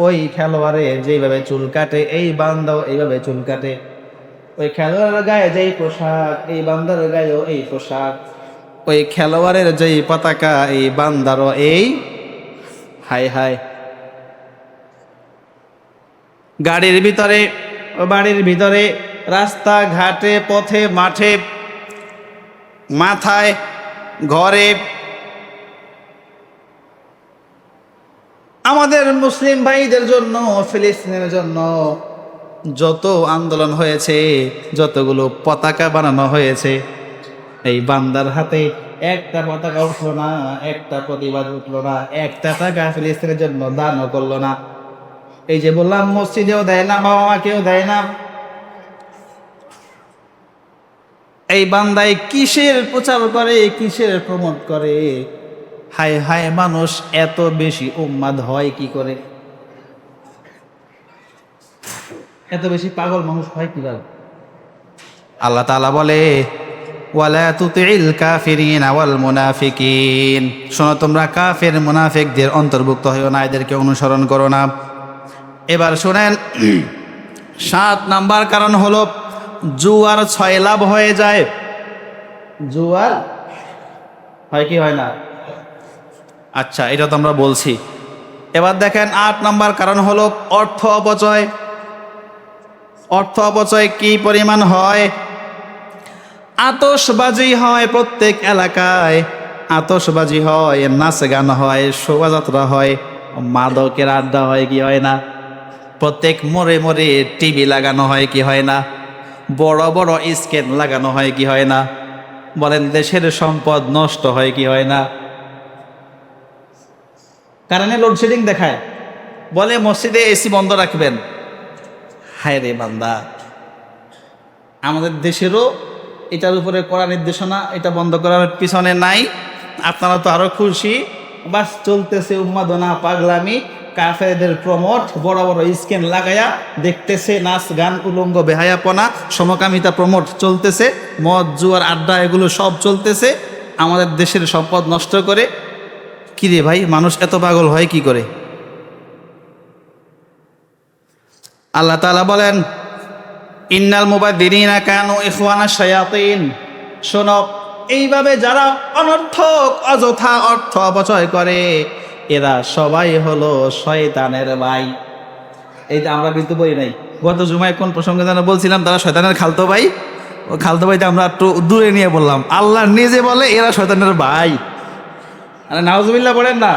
ওই খেলোয়াড়ের যেইভাবে চুল কাটে, এই বান্দাও এইভাবে চুল কাটে। ওই খেলোয়াড়ের গায়ে যেই পোশাক, এই বান্দার গায়েও এই পোশাক। ওই খেলোয়াড়ের যেই পতাকা, এই বান্দারও এই। High high. গাড়ির ভিতরে, বাড়ির ভিতরে, রাস্তা ঘাটে, পথে, মাঠে, মাথায়, ঘরে, আমাদের মুসলিম ভাইদের জন্য, ফিলিস্তিনের জন্য যত আন্দোলন হয়েছে, যতগুলো পতাকা বানানো হয়েছে, এই বান্দার হাতে একটা পতাকা উঠলো না, একটা প্রতিবাদ উঠলো না, একটা টাকা ফিলিস্তিনের জন্য দানও করলো না। এই যে বললাম, মসজিদেও দেয় না, বাবা মাকেও দেয় না। এই বান্দায় কিসের প্রচার করে, কিসের প্রমোট করে? হায় হায়, মানুষ এত বেশি উম্মাদ হয় কি করে? এত বেশি পাগল মানুষ হয় কিভাবে? আল্লাহ তাআলা বলে, ওয়ালা তুতিল কাফিরিন ওয়াল মুনাফিকিন, শোনো তোমরা কাফের মুনাফিকদের অন্তর্ভুক্ত হইও না, এদেরকে অনুসরণ করো না। এবার শোনেন, 7 নাম্বার কারণ হলো জুয়ার 6 লাভ হয়ে যায়। জুয়ার হয় কি হয় না? আচ্ছা, এটা তো আমরা বলছি। এবার দেখেন 8 নাম্বার কারণ হলো অর্থ অপচয়। অর্থ অপচয় কি পরিমাণ হয়? আতশবাজি হয় প্রত্যেক এলাকায়, আতশবাজি হয়, নাচ গান হয়, শোভাযাত্রা হয়, মাদকের আড্ডা হয় কি হয় না? প্রত্যেক মোড়ে মোড়ে টিভি লাগানো হয় কি হয় না? বড় বড় স্ক্রিন লাগানো হয় কি হয় না? বলেন, দেশের সম্পদ নষ্ট হয় কি হয় না? কারণে লোডশেডিং দেখায়, বলে মসজিদে এসি বন্ধ রাখবেন। হায় রে বান্দা, আমাদের দেশেরও এটার উপরে কড়া নির্দেশনা, এটা বন্ধ করার পিছনে নাই। আপনারা তো আরো খুশি, বাস চলতেছে উন্মাদনা, পাগলামি, কাফেরদের প্রমোট, বড় বড় স্ক্রিন লাগায়া দেখতেছে, নাচ গান, উলঙ্গ বেহায়াপনা, সমকামিতা প্রমোট চলতেছে, মদ জুয়ার আড্ডা এগুলো সব চলতেছে, আমাদের দেশের সম্পদ নষ্ট করে। কি রে ভাই, মানুষ এত পাগল হয় কি করে? আল্লাহ তাআলা বলেন, ইন্নাল মুবাযযিরিনা কানু ইখওয়ানা শায়াতিন, শোনো, এইভাবে যারা অনর্থক অযথা অর্থ অপচয় করে, এরা সবাই হলো শয়তানের ভাই। এইটা আমরা কিন্তু বলি নাই। গত জুমায় কোন প্রসঙ্গে যেন বলছিলাম, তারা শয়তানের খালতো ভাই। ও খালতো ভাইটা আমরা একটু দূরে নিয়ে বললাম। আল্লাহ নিজে বলে এরা শয়তানের ভাই। আরে নাউজুবিল্লাহ বলেন না।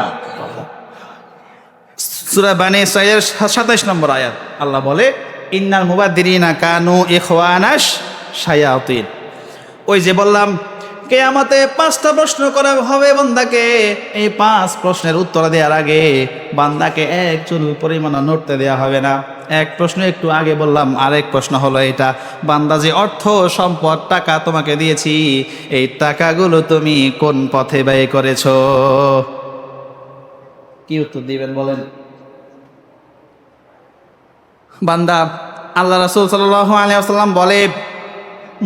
সূরা বানী ইসরাঈলের 27 নম্বর আয়াত আল্লাহ বলে, ইন্নাল মুবাযযিরিনা কানু ইখওয়ানাশ শায়াতিন। ওই যে বললাম, কিয়ামতে 5টা প্রশ্ন করা হবে বান্দাকে। এই 5 প্রশ্নের উত্তর দেওয়ার আগে বান্দাকে এক চুল পরিমাণ নড়তে দেওয়া হবে না। এক প্রশ্ন একটু আগে বললাম, আরেক প্রশ্ন হলো এটা, বান্দা যে অর্থ সম্পদ টাকা তোমাকে দিয়েছি, এই টাকাগুলো তুমি কোন পথে ব্যয় করেছো? কি উত্তর দিবেন বলেন? বান্দা, আল্লাহ রাসূল সাল্লাল্লাহু আলাইহি ওয়াসাল্লাম বলে,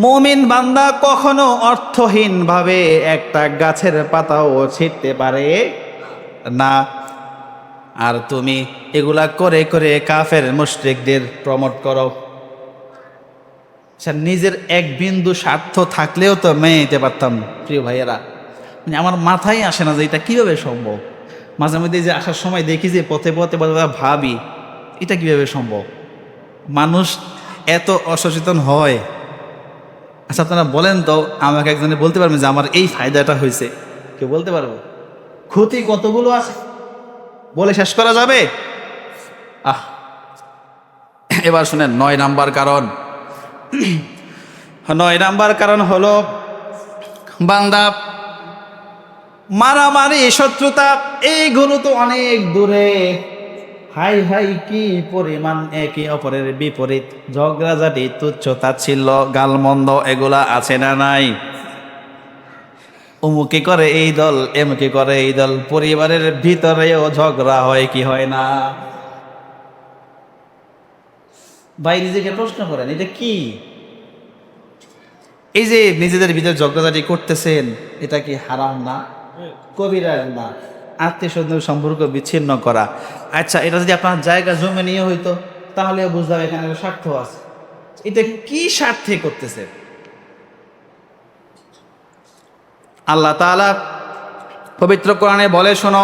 মুমিন বান্দা কখনো অর্থহীন ভাবে একটা গাছের পাতাও ছিঁড়তে পারে না। আর তুমি এগুলা করে করে কাফের মুশরিকদের প্রমোট করো। নিজের এক বিন্দু স্বার্থ থাকলেও তো মেনে নিতে পারতাম প্রিয় ভাইয়েরা। মানে আমার মাথায় আসে না যে এটা কিভাবে সম্ভব। মাঝে মধ্যে যে আসার সময় দেখি যে পথে পথে ভাবি, এটা কিভাবে সম্ভব? মানুষ এত অসচেতন হয়। আচ্ছা, আপনারা বলেন তো, আমাকে একজনে বলতে পারবেন যে আমার এই ফায়দাটা হয়েছে? কেউ বলতে পারবো? ক্ষতি কতগুলো আছে বলে শেষ করা যাবে? এবার শুনেন 9 নাম্বার কারণ। 9 নাম্বার কারণ হলো, বান্দা মারামারি, শত্রুতা, এইগুলো তো অনেক দূরে। হাই হাই কি পরিমাণ একে অপরের বিপরীত ঝগড়াঝাটি, তুচ্ছ তাচ্ছিল্য, গালমন্দ, এগুলা আছে না নাই? অমুকে করে এই দল, এমুকে করে এই দল, পরিবারের ভিতরেও ঝগড়া হয় কি হয় না? ভাই নিজেকে প্রশ্ন করেন, এটা কি? এই যে নিজেদের ভিতরে ঝগড়াঝাটি করতেছেন, এটা কি হারাম না? কবিরা না? আত্মীয় স্বজন সম্পর্ক বিচ্ছিন্ন করা। আচ্ছা, এটা যদি আপনার জায়গা জমে নিয়ে হইতো তাহলে বুঝলাম এখানে স্বার্থ আছে। এটা কি স্বার্থে করতেছে? আল্লাহ তাআলা পবিত্র কোরআনে বলে, শোনো,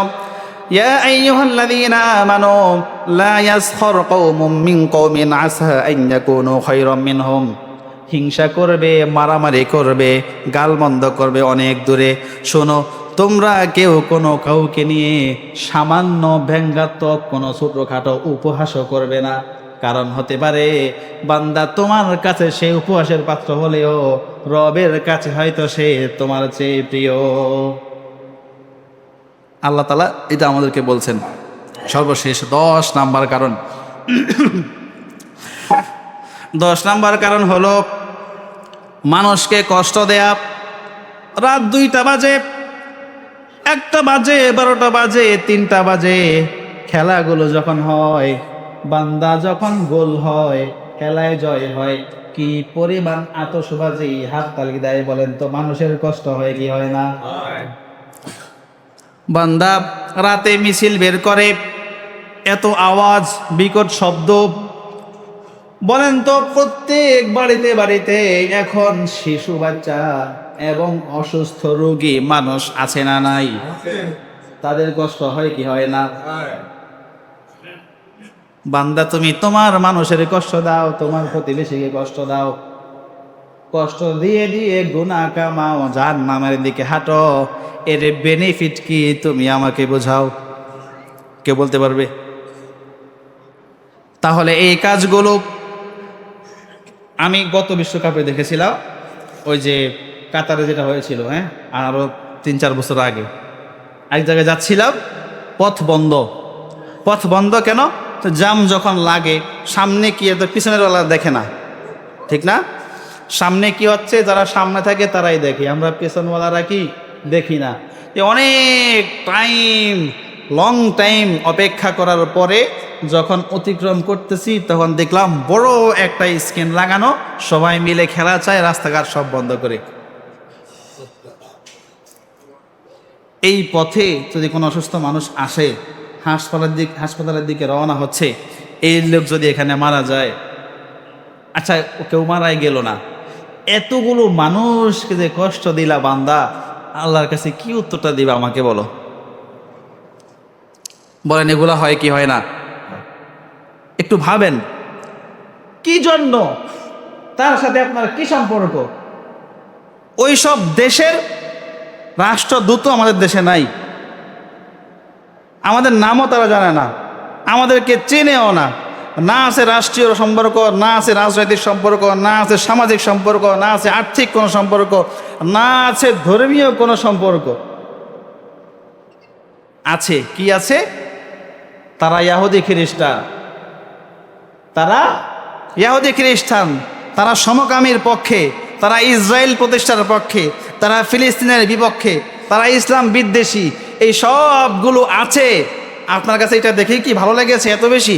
ইয়া আইয়ুহাল্লাযীনা আমানু লা ইয়াসখর কওমুম মিন কওমিন আসা আন ইয়াকুনু খায়রাম মিনহুম। হিংসা করবে, মারামারি করবে, গালমন্দ করবে অনেক দূরে। শোনো, তোমরা কেউ কোনো কাউকে নিয়ে সামান্য ব্যঙ্গাত্মক কোনো ছোটখাটো উপহাসও করবে না। কারণ হতে পারে বান্দা তোমার কাছে সে উপহাসের পাত্র হলেও রবের কাছে হয়তো সে তোমার চেয়ে প্রিয়। আল্লাহ তাআলা এটা আমাদেরকে বলছেন। সর্বশেষ 10 নাম্বার কারণ। 10 নাম্বার কারণ হলো মানুষকে কষ্ট দেয়া। রাত 2টা বাজে, 1টা বাজে, 12টা বাজে, 3টা বাজে, খেলাগুলো যখন হয়, বান্দা যখন গোল হয়, খেলায় জয় হয়, কি পরিমাণ আতশবাজি হাততালি দেয় বলেন তো, মানুষের কষ্ট হয় কি হয় না? বান্দা রাতে মিছিল বের করে, এত আওয়াজ, বিকট শব্দ, বলেন তো প্রত্যেক বাড়িতে বাড়িতে এখন শিশু বাচ্চা এবং অসুস্থ রোগী মানুষ আছে না নাই? তাদের কষ্ট হয় কি হয় না? বান্দা তুমি তোমার মানুষের কষ্ট দাও, তোমার প্রতিবেশীকে কষ্ট দাও, কষ্ট দিয়ে দিয়ে গুনাহ কামাও, জাহান্নামের দিকে হাঁটো, এর বেনিফিট কি তুমি আমাকে বোঝাও। কে বলতে পারবে? তাহলে এই কাজগুলো আমি গত বিশ্বকাপে দেখেছিলাম, ওই যে কাতারে যেটা হয়েছিল, হ্যাঁ, আরো 3-4 বছর আগে এক জায়গায় যাচ্ছিলাম, পথ বন্ধ। পথ বন্ধ কেন? তো জাম যখন লাগে, সামনে কি, তো পিছনের ওলা দেখে না, ঠিক না? সামনে কি হচ্ছে, যারা সামনে থাকে তারাই দেখে, আমরা পেছনওয়ালারা কি দেখি না। অনেক টাইম, লং টাইম অপেক্ষা করার পরে যখন অতিক্রম করতেছি, তখন দেখলাম বড় একটা স্ক্রিন লাগানো, সবাই মিলে খেলা চায়, রাস্তাঘাট সব বন্ধ করে। এই পথে যদি কোনো অসুস্থ মানুষ আসে, হাসপাতালের দিকে রওনা হচ্ছে, এই লোক যদি এখানে মারা যায়, আচ্ছা কেউ মারাই গেল না, এতগুলো মানুষকে যে কষ্ট দিলা বান্দা, আল্লাহর কাছে কি উত্তরটা দিবে আমাকে বলো? বলেন, এগুলা হয় কি হয় না? একটু ভাবেন, কি জন্য, তার সাথে আপনার কি সম্পর্ক? ওই সব দেশের রাষ্ট্রদূত আমাদের দেশে নাই, আমাদের নামও তারা জানে না, আমাদেরকে চেনেও না, না আছে রাষ্ট্রীয় সম্পর্ক, না আছে রাজনৈতিক সম্পর্ক, না আছে সামাজিক সম্পর্ক, না আছে আর্থিক কোনো সম্পর্ক, না আছে ধর্মীয় কোনো সম্পর্ক। আছে কি আছে? তারা ইহুদি খ্রিস্টান, তারা সমকামীর পক্ষে, তারা ইসরায়েল প্রতিষ্ঠার পক্ষে, তারা ফিলিস্তিনের বিপক্ষে, তারা ইসলাম বিদ্বেষী, এই সবগুলো আছে। আপনার কাছে এটা দেখে কি ভালো লেগেছে এত বেশি?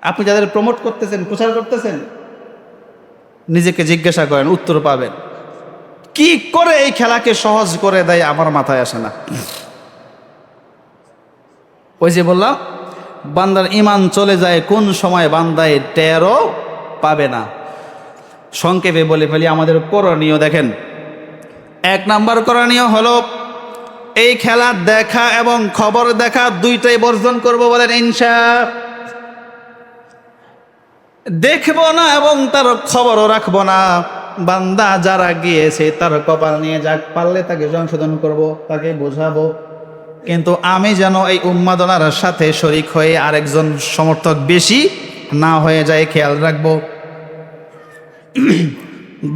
আপনি যাদের প্রমোট করতেছেন, প্রচার করতেছেন, নিজেকে জিজ্ঞাসা করেন, উত্তর পাবেন। কি করে এই খেলাকে সহজ করে দেয় আমার মাথায় আসে না। ওই যে বললাম, বান্দার ঈমান চলে যায় কোন সময় বান্দায় টেরও পাবে না। সংক্ষেপে বলে ফেলি, আমাদের করণীয় দেখেন, 1 নাম্বার করণীয় হলো এই খেলা দেখা এবং খবর দেখা দুইটাই বর্জন করব, বলেন ইনশাআল্লাহ। দেখবো না এবং তার খবরও রাখবো না। বান্দা যারা গিয়েছে তার কপাল নিয়ে যাক, পারলে তাকে সংশোধন করব, তাকে বোঝাবো, কিন্তু আমি যেন এই উন্মাদনার সাথে শরিক হয়ে আরেকজন সমর্থক বেশি না হয়ে যায়, খেয়াল রাখবো।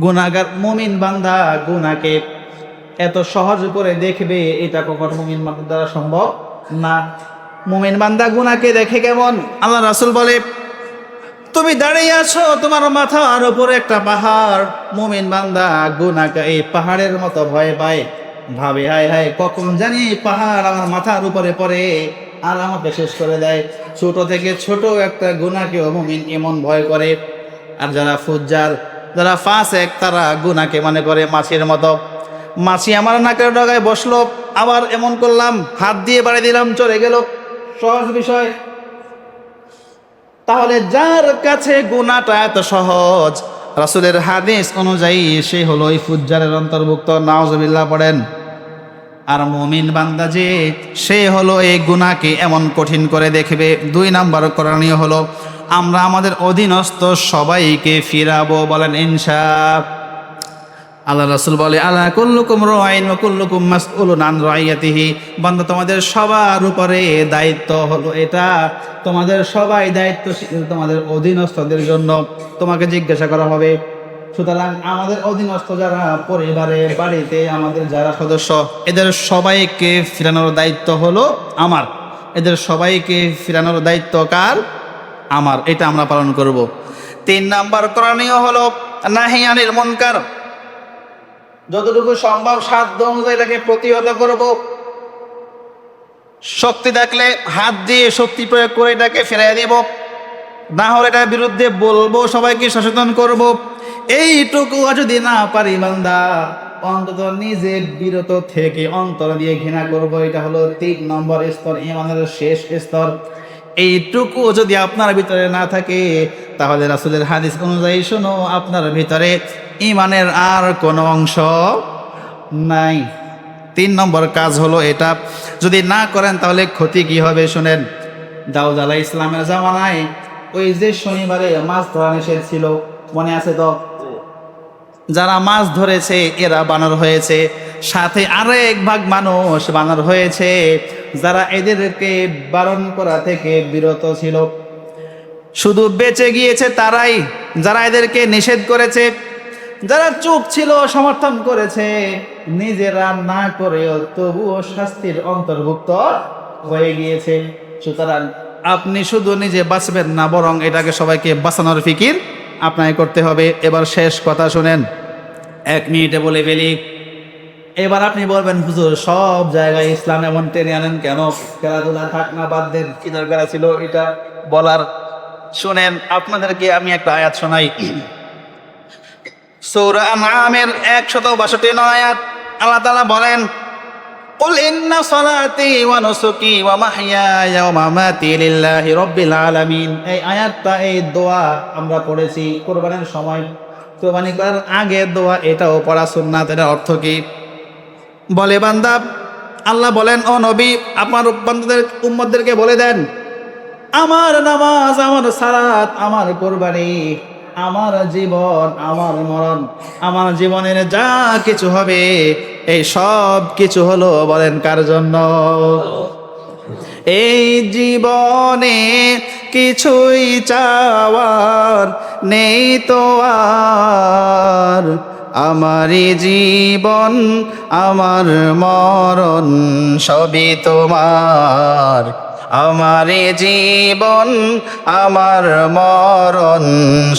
গুনাহগার মুমিন বান্দা গুনাহকে এত সহজ করে দেখবে, এটা কখনো মুমিন বান্দার দ্বারা সম্ভব না। মুমিন বান্দা গুনাহকে দেখে কেমন? আল্লাহ রাসূল বলে, তুমি দাঁড়িয়ে আছো, তোমার মাথার উপরে একটা পাহাড়, মুমিন বান্দা গুনাহকে এই পাহাড়ের মতো ভয় পায়, ভাবে হায় হায় কখন জানি পাহাড় আমার মাথার উপরে পড়ে আর আমাকে শেষ করে দেয়। ছোট থেকে ছোট একটা গুনাহকে মুমিন এমন ভয় করে। আর যারা ফুজ্জার, যারা ফাসেক, তারা গুনাহকে মনে করে মাছির মতো। মাছি আমার নাকের ডগায় বসলো, আবার এমন করলাম, হাত দিয়ে বাড়ি দিলাম, চলে গেল, সহজ বিষয়। তাহলে যার কাছে গুনাহটা এত সহজ, রাসূলের হাদিস অনুযায়ী সে হলো এই ফুজ্জারের অন্তর্ভুক্ত, নাউজুবিল্লাহ পড়েন। আর মুমিন বান্দা যে, সে হলো এই গুনাহকে এমন কঠিন করে দেখবে। 2 নাম্বার করণীয় হলো আমরা আমাদের অধীনস্থ সবাইকে ফিরাবো, বলেন ইনশাআল্লাহ। আল্লাহ রাসূল বলে, আলা কুল্লুকুম রাইন ওয়া কুল্লুকুম মাসউলুন আন রাইয়াতিহি। বান্দা তোমাদের সবার উপরে দায়িত্ব হলো এটা, তোমাদের সবাই দায়িত্বশীল, তোমাদের অধীনস্থদের জন্য তোমাকে জিজ্ঞাসা করা হবে। সুতরাং আমাদের অধীনস্থ যারা পরিবারে, বাড়িতে আমাদের যারা সদস্য, এদের সবাইকে ফিরানোর দায়িত্ব হলো আমার। এদের সবাইকে ফিরানোর দায়িত্ব কার? আমার। এটা আমরা পালন করব। 3 নাম্বার করণীয় হলো নাহি আনিল মুনকার। যতটুকু সম্ভব সাধ্য অনুযায়ী এটাকে প্রতিহত করব। শক্তি থাকলে হাত দিয়ে শক্তি প্রয়োগ করে এটাকে ফিরিয়ে দেব, না হলে এটার বিরুদ্ধে বলবো, সবাইকে সচেতন করব। এইটুকু যদি না পারি বান্দা, অন্তত নিজে বিরত থেকে অন্তর দিয়ে ঘৃণা করব। এটা হলো 3 নম্বর স্তর, ঈমানের শেষ স্তর। এইটুকু যদি আপনার ভিতরে না থাকে, তাহলে রাসূলের হাদিস অনুযায়ী শোনো, আপনার ভিতরে ঈমানের আর কোনো অংশ নাই। 3 নম্বর কাজ হলো এটা। যদি না করেন তাহলে ক্ষতি কি হবে শুনেন। দাউদ আলাইহিস সালামের জামানায় ওই যে শনিবারে মাছ ধরা নিষেধ ছিল, মনে আছে তো? যারা মাছ ধরেছে এরা বানর হয়েছে, সাথে আরেক ভাগ মানুষ বানর হয়েছে, যারা এদেরকে বারণ করা থেকে বিরত ছিল। শুধু বেঁচে গিয়েছে তারাই যারা এদেরকে নিষেধ করেছে। যারা চুপ ছিল, সমর্থন করেছে, নিজেরা না করেও তবুও শাস্তির অন্তর্ভুক্ত হয়ে গিয়েছে। সুতরাং আপনি শুধু নিজে বাঁচবেন না, বরং এটাকে সবাইকে বাঁচানোর ফিকির আপনাকে করতে হবে। এবার শেষ কথা শুনেন, 1 মিনিটে বলে ফেলি। এবার আপনি বলবেন, হুজুর সব জায়গায় ইসলাম এমন টেনে আনেন কেন? খেলাধুলা থাক না, বাদ দেন, কি দরকার ছিল এটা বলার? শুনেন, আপনাদেরকে আমি একটা আয়াত শোনাই। সূরা আনআমের 162 আয়াত, আল্লাহ তাআলা বলেন, কুল ইন্না সলাতি ওয়া নুসুকি ওয়া মাহইয়ায়া ওয়া মামাতি লিল্লাহি রাব্বিল আলামিন। এই আয়াতটা, এই দোয়া আমরা পড়েছি কুরবানির সময়, কুরবানি করার আগে দোয়া, এটাও পড়া সুন্নাত। এটার অর্থ কি? বলে বান্দা, আল্লাহ বলেন, ও নবী, আপনার বান্দাদের উম্মতদেরকে বলে দেন, আমার নামাজ, আমার সালাত, আমার কুরবানি, আমার জীবন, আমার মরণ, আমার জীবনের যা কিছু হবে, এই সব কিছু হলো, বলেন কার জন্য? এই জীবনে কিছুই চাওয়ার নেই তো আর, আমারই জীবন, আমার মরণ সবই তোমার। আমারই জীবন, আমার মরণ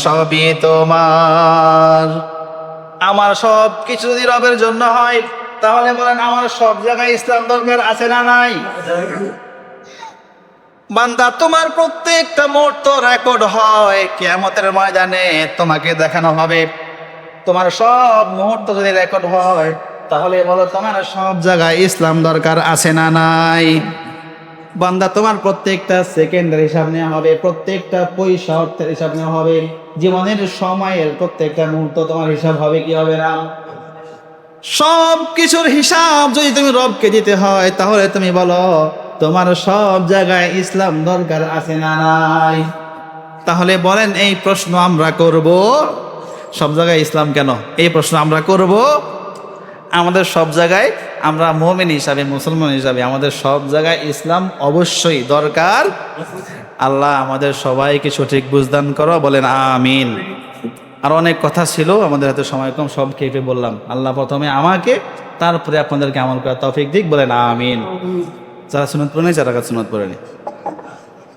সবই তোমার। আমার সব কিছু যদি রবের জন্য হয়, তাহলে বলেন আমার সব জায়গায় ইসলাম দরকার আছে না নাই? বান্দা, তোমার প্রত্যেকটা মুহূর্ত রেকর্ড হয়, কিয়ামতের ময়দানে তোমাকে দেখানো হবে। তোমার সব মুহূর্ত যদি রেকর্ড হয়, তাহলে বলো তোমার সব জায়গায় ইসলাম দরকার আছে না নাই? বান্দা, তোমার প্রত্যেকটা সেকেন্ডের হিসাব নেওয়া হবে, প্রত্যেকটা পয়সা অর্থের হিসাব নেওয়া হবে, জীবনের সময়ের প্রত্যেকটা মুহূর্ত তোমার হিসাব হবে কি হবে না? সব কিছুর হিসাব যদি তুমি রবকে দিতে হয়, তাহলে তুমি বলো তোমার সব জায়গায় ইসলাম দরকার আছে না নাই? তাহলে বলেন, এই প্রশ্ন আমরা করব, সব জায়গায় ইসলাম কেন? এই প্রশ্ন আমরা করব। আমাদের সব জায়গায়, আমরা মুমিন হিসাবে, মুসলমান হিসাবে, আমাদের সব জায়গায় ইসলাম অবশ্যই দরকার। আল্লাহ আমাদের সবাইকে সঠিক বুঝদান করো, বলেন আমিন। আর অনেক কথা ছিল, আমাদের হাতে সময় কম, সব কেটে বললাম। আল্লাহ প্রথমে আমাকে, তারপরে আপনাদেরকে আমল করার তৌফিক দিক, বলেন আমিন। যারা সুন্নাত পড়ে নেই, যারা সুন্নাত পড়ে নেই।